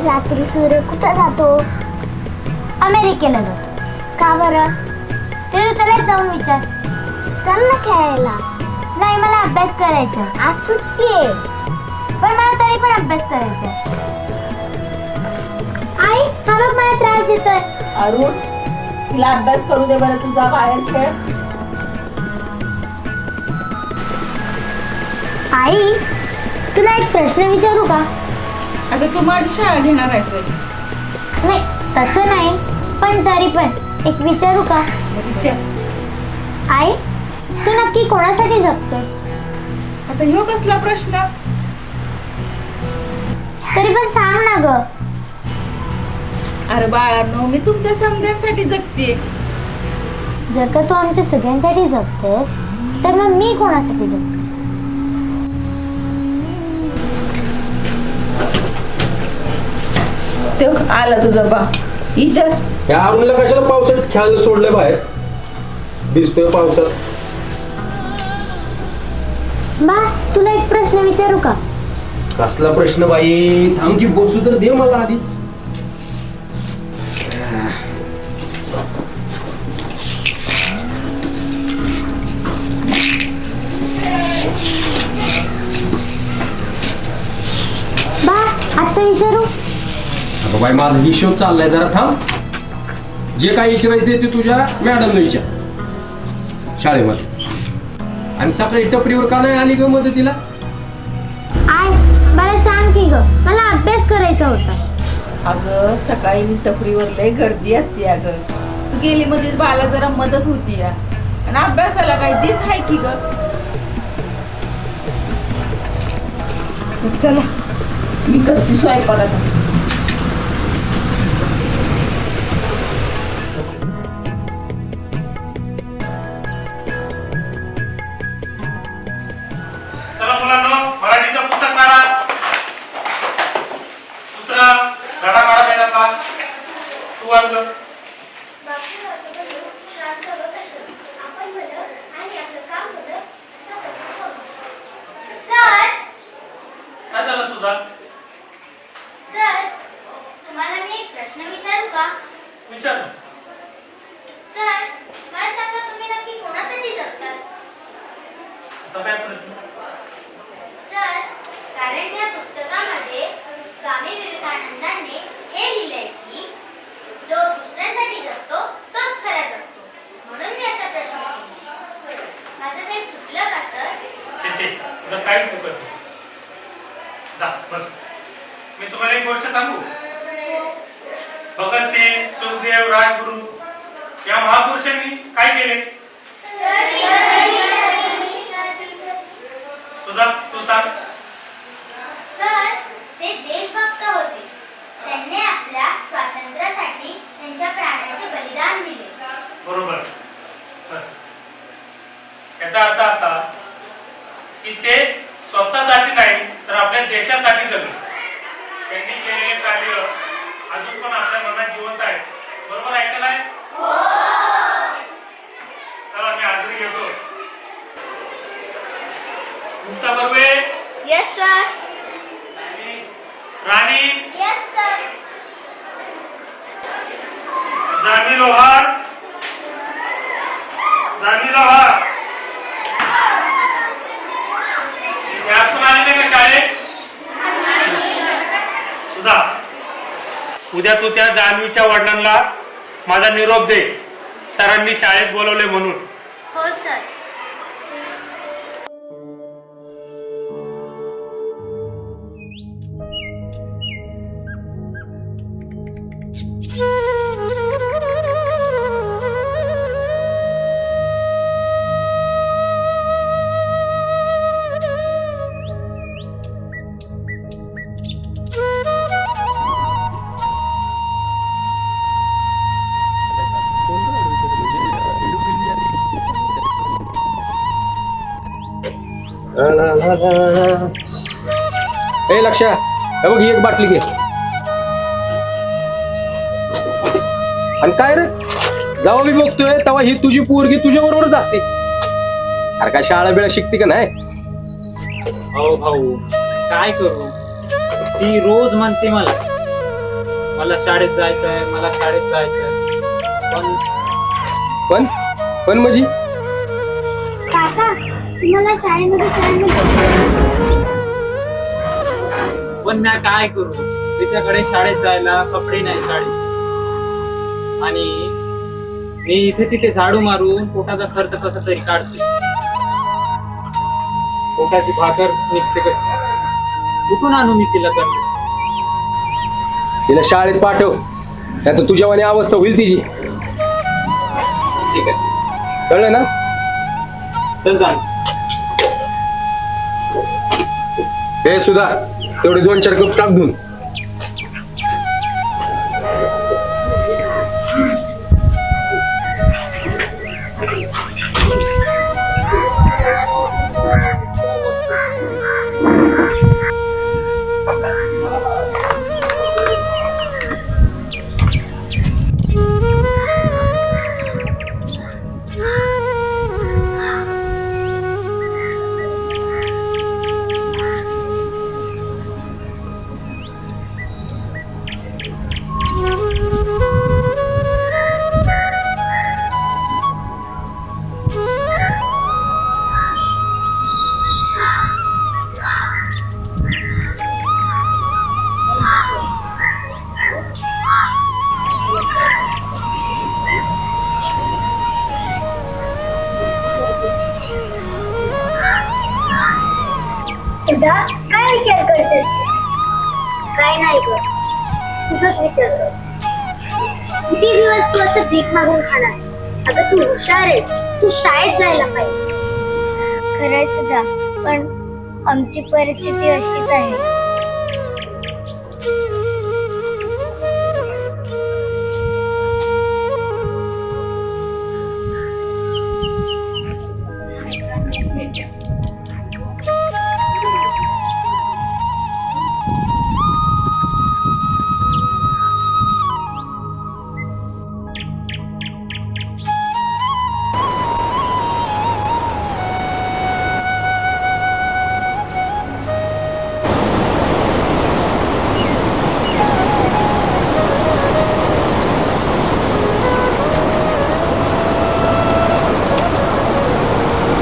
रात्री सूर्य कुठं जातो? अमेरिकेला जातो. का बरं? ते त्याला जाऊन विचार. चल ना खेळायला. नाही, मला अभ्यास करायचा. आज सुट्टी आहे, पण मला तरी पण अभ्यास करायचा. आई, हा बघ मला त्रास देतोय. अरुण, तिला अभ्यास करू दे बरं, तुझा बाहेर खेळ. आई, तुला एक प्रश्न विचारू का? अगं, तू माझी शाळा घेणार आहेस होय? नाही, तसं नाही, पण तरी पण एक विचारू का? विचार. आई, तू नक्की कोणासाठी जगतेस? आता ह्यो कसला प्रश्न? तरी पण सांग ना ग. अरे बाळांनो, मी तुमच्या समजांसाठी जगते. जर का तू आमच्या सगळ्यांसाठी जगतेस, तर मग मी कोणासाठी जगते? ते आला तुझा बा. विचार. या अरुणला कशाला पावसात खेळायला सोडलंय बाहेर? भिजतोय पावसात. बा, तुला एक प्रश्न विचारू का? कसला प्रश्न बाई? थांब की, बसू तर दे मला आधी. बा, आता विचारू? अगं बाई, माझा हिशोब चाललाय, जरा थांब. जे काही विचारायचंय ते तुझ्या मॅडमला विचार शाळेमध्ये. आणि सकाळी टपरीवर का नाही आली ग मदतीला? आय, मला सांग की ग, मला अभ्यास करायचा होता. अगं, सकाळी टपरीवर लय गर्दी असते. अगं, तू गेली म्हणजे बाळाला जरा मदत होती या. आणि अभ्यासाला काही दिस आहे की ग? चला, मी करते स्वयंपाकाचा. चला मुलांनो, मराठीचं पुस्तक काढा. दुसरा धडा काढा त्याचा. तू वाच. काय झालं सुद्धा? सर, तुम्हाला मी एक प्रश्न विचारू का? विचार. सर, मला सांगा, तुम्ही नक्की कोणासाठी जगतात? असा काय प्रश्न? सर, कारण या पुस्तकामध्ये स्वामी विवेकानंदांनी हे लिहिलंय की जो दुसऱ्यांसाठी जगतो तोच खरा जगतो. म्हणून मी असा प्रश्न केला. माझं काही चुकलं का सर? छे छे, तुझं काहीच चुकत नाही. जा बस. मी तुम्हाला एक गोष्ट सांगू. भगतसिंग, सुखदेव, राजगुरू या महापुरुषांनी काय केले? सुधा, तू सांग. सर, ते देशभक्त होते. त्यांनी आपल्या स्वातंत्र्यासाठी त्यांच्या प्राणाचे बलिदान दिले. बरोबर. याचा अर्थ असा की ते स्वतःसाठी नाही तर आपल्या देशासाठी जगले. त्यांनी केलेले कार्य अजून पण आपल्या मनात जिवंत आहे. बरोबर ऐकलं आहे? चला, मी हाजरी घेतो. Mukta Barve. Yes sir. Rani. Yes sir. Jani Lohar. Jani Lohar. याच पण आले नाही का शाळेत? सुधा, उद्या तू त्या जान्हवीच्या वडिलांना माझा निरोप दे. सरांनी शाळेत बोलवले म्हणून. हो सर. ए लक्ष्या, हे बघ, ही एक बाटली घे. आणि काय रे, जेव्हा मी बघतोय तेव्हा ही तुझी पोरगी तुझ्या बरोबरच असते. अरे काय शाळा बिळा शिकते का नाही? भाऊ भाऊ काय करू, ती रोज म्हणते मला मला शाळेत जायचंय, मला शाळेत जायचंय. पण पण म्हणजे काका तुम्हाला शाळेमध्ये पण मी काय करू? तिच्याकडे शाळेत जायला कपडे नाही शाळेत, आणि मी इथे तिथे झाडू मारून पोटाचा खर्च कसा तरी काढते. पोटाची भाकर निघते कशी? कुठून आणू मी तिला कर्ज? तिला शाळेत पाठव, नाही तर तुझ्यावानी अवस्था होईल तिची. ठीक आहे, कळलं ना? चल जा. हे सुद्धा तेवढे 2-4 कप टाक धुवून. सुद्धा काय विचार करतेस? काय नाही ग, तुझंच विचार कर. किती दिवस तू असं भीक मागून खाणार? अगं तू हुशार आहेस, तू शाळेत जायला पाहिजे. खरंय सुद्धा, पण आमची परिस्थिती अशीच आहे.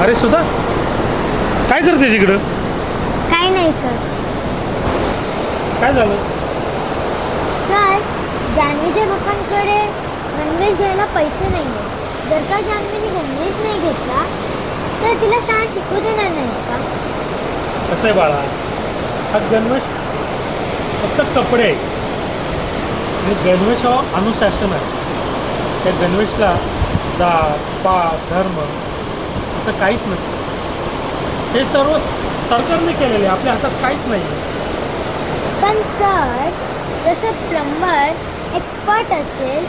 अरे सुधा, काय करते तिकडं? काय नाही सर. काय झालं? सर, जान्हवीच्या पप्पांकडे गणवेश घ्यायला पैसे नाही आहेत. जर का जान्हवीने गणवेश नाही घेतला तर तिला शाळा शिकू देणार नाही का? कसं आहे बाळा, हा गणवेश फक्त कपडे आहे आणि गणवेश हा अनुशासन आहे. त्या गणवेशला जात पात धर्म असं काहीच नसतं. हे सर्व सरकारने केलेले, आपल्या हातात काहीच नाही. पण सर, जसं प्लंबर एक्सपर्ट असेल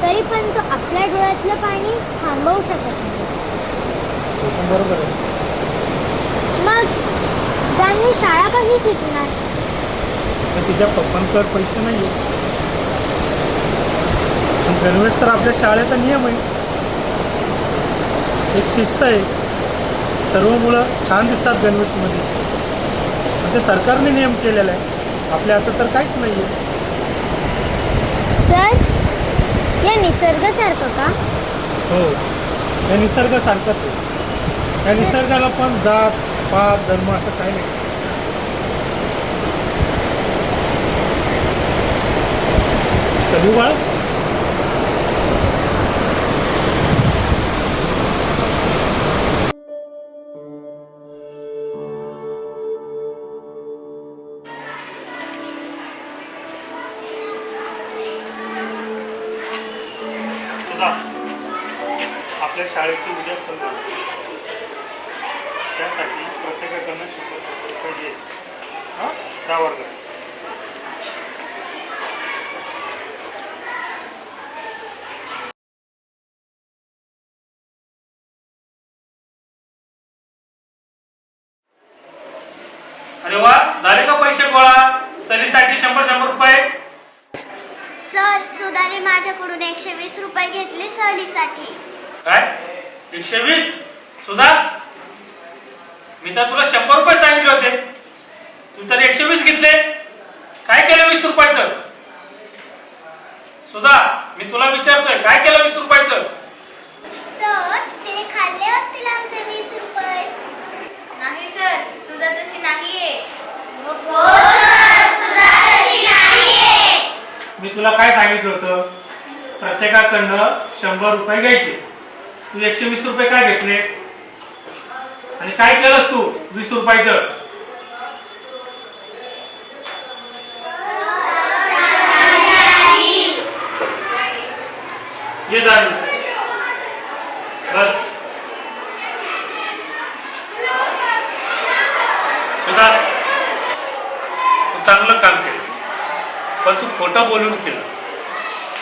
तरी पण तो आपल्या डोळ्यातलं पाणी थांबवू शकत नाही. ते पण बरोबर आहे. मग जान्हवी शाळा कशी शिकणार? पण तिच्या पप्पांकडे पैसे नाही आहे. गणवेश तर आपल्या शाळेचा नियम आहे, एक शिस्त आहे. सर्व मुलं छान दिसतात गणवेशमध्ये. ते सरकारने नियम केलेला आहे, आपल्या हातात तर काहीच नाही आहे. सर, या निसर्गासारखं का? हो, या निसर्गासारखंच आहे. या निसर्गाला पण जात पात धर्म असं काही नाही. चलू बाळ. आपल्या शाळेची उद्या सहल आहे. त्यासाठी प्रत्येकाकडनं 100 रुपये घे. हां, त्या वर्गात. अरे वा, झाले का पैसे गोळा? सहलीसाठी 100 रुपये. सर, सुधाने माझ्याकडून 120 रुपये घेतले सहलीसाठी. काय 120? सुधा, मी तर तुला 100 रुपये सांगितले होते, तू तर 120 घेतले. काय केलं 20 रुपयाचं? सुधा, मी तुला विचारतोय काय केलं 20 रुपयाचं? सर तिने खाल्ले असतील आमचे 20 रुपये. नाही सर, सुद्धा तशी नाहीये. हो सर, सुद्धा तशी नाहीये. मी तुला काय सांगितलं होतं? प्रत्येकाकडनं 100 रुपये घ्यायचे. तू 120 रुपये काय घेतले? आणि काय केलंस तू 20 रुपयाचं? ये जाणून बस. सुधा, तू चांगलं काम केलं, पण तू खोटं बोलून केलं.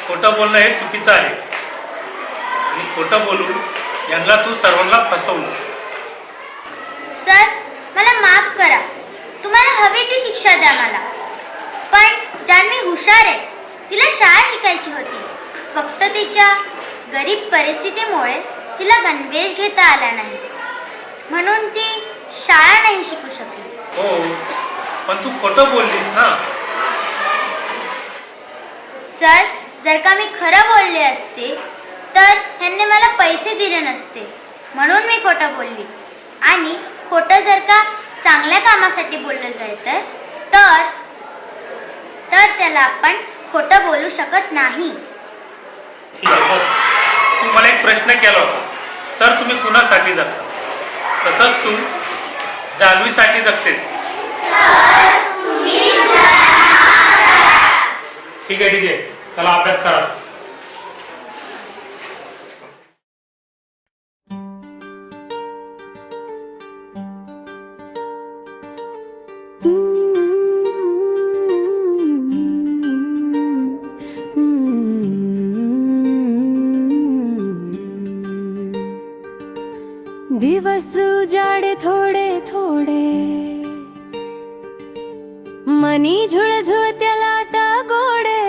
खोटं बोलणं हे चुकीचं आहे आणि खोटं बोलून यांना तू सर्वांना फसवलं. सर मला माफ करा. तुम्हाला हवी ती शिक्षा द्या मला. पण जान्हवी हुशार आहे. तिला शाळा शिकायची होती. फक्त तिच्या गरीब परिस्थितीमुळे तिला गणवेश घेता आला नाही, म्हणून ती शाळा नाही शिकू शकली. हो, पण तू खोटं बोललीस ना. सर जर का मी खरं बोलले असते तर ह्यांनी मला पैसे दिले नसते, म्हणून मी खोटं बोलली. आणि खोटं जर का चांगल्या कामासाठी बोललं जायचं तर त्याला आपण खोटं बोलू शकत नाही. ठीक आहे, बस. तू मला एक प्रश्न केला होता, सर तुम्ही कुणासाठी जगता? तसंच तू जान्हवीसाठी जगतेस. ठीक आहे, चला अभ्यास करा. दिवस उजाडे थोडे थोडे, मनी झुळझुळ त्याला आता गोडे.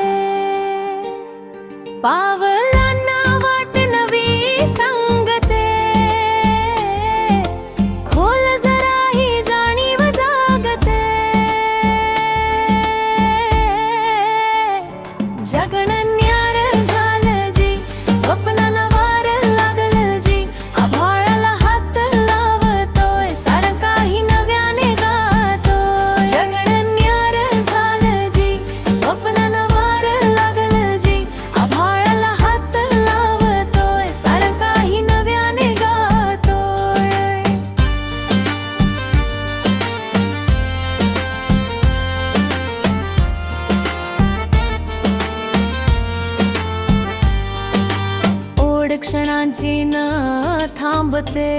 पावलांना वाट नवी सांगते, खोल जरा ही जाणीव जागते. जगणं न्यार झालं जी, स्वप्नाला वार लागलं जी. आभाळाला हात लावतोय, सारं काही नव्याने गातोय. जगणं न्यार झालं जी, स्वप्नाला वार लागलं जी. आभाळाला हात लावतोय, सारं काही नव्याने गातोय. ओढ क्षणांची न थांबते,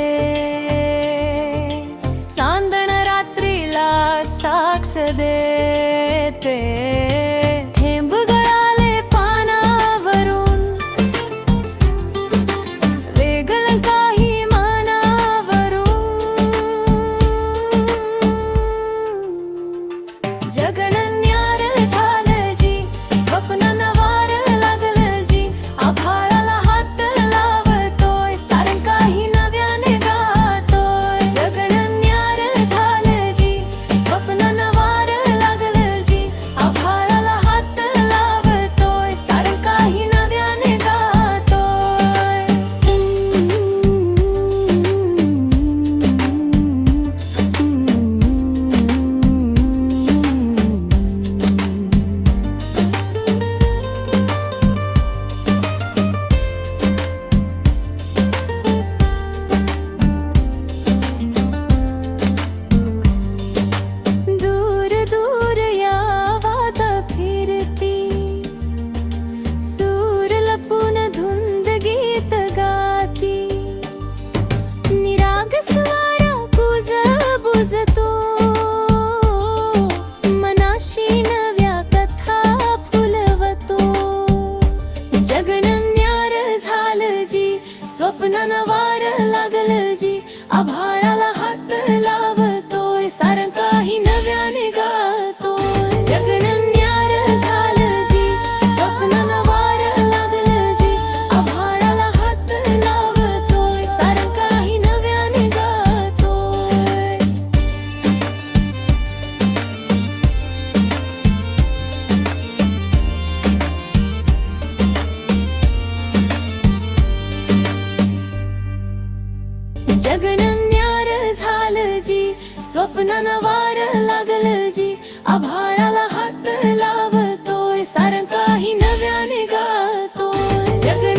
चांदण रात्रीला साक्ष देते. थेंब गळाले पानावरून, वेगळं काही मनावरून. जगणं न्यार झालं जी, स्वप्नांना वार लागलं जी. आभाळाला हात लावतोय, सारं काही नव्याने गातोय. जगणं न्यार झालं जी, स्वप्नांना वार लागलं जी. आभाळाला हात लावतोय, सारं काही नव्याने गातोय. दूर दूर या वाद फिरती, सूर लपून धुंद गीत गाती. निराग स्वारा कुज बुजतो, मनाशी नव्या कथा फुलवतो. जगणं न्यार झालं जी, स्वप्नांना वार लागलं जी. आभाळाला हात लावतोय, सारं काही नव्याने गातोय. जगणं न्यार झालं जी, स्वप्नांना वार लागलं जी. आभाळाला हात लावतोय, सारं काही नव्याने गातोय. गगनन्यार झालं जी, स्वप्नान वार लागलं जी, आभाळाला हात लावतोय, सारं काही नव्याने गातोय. जग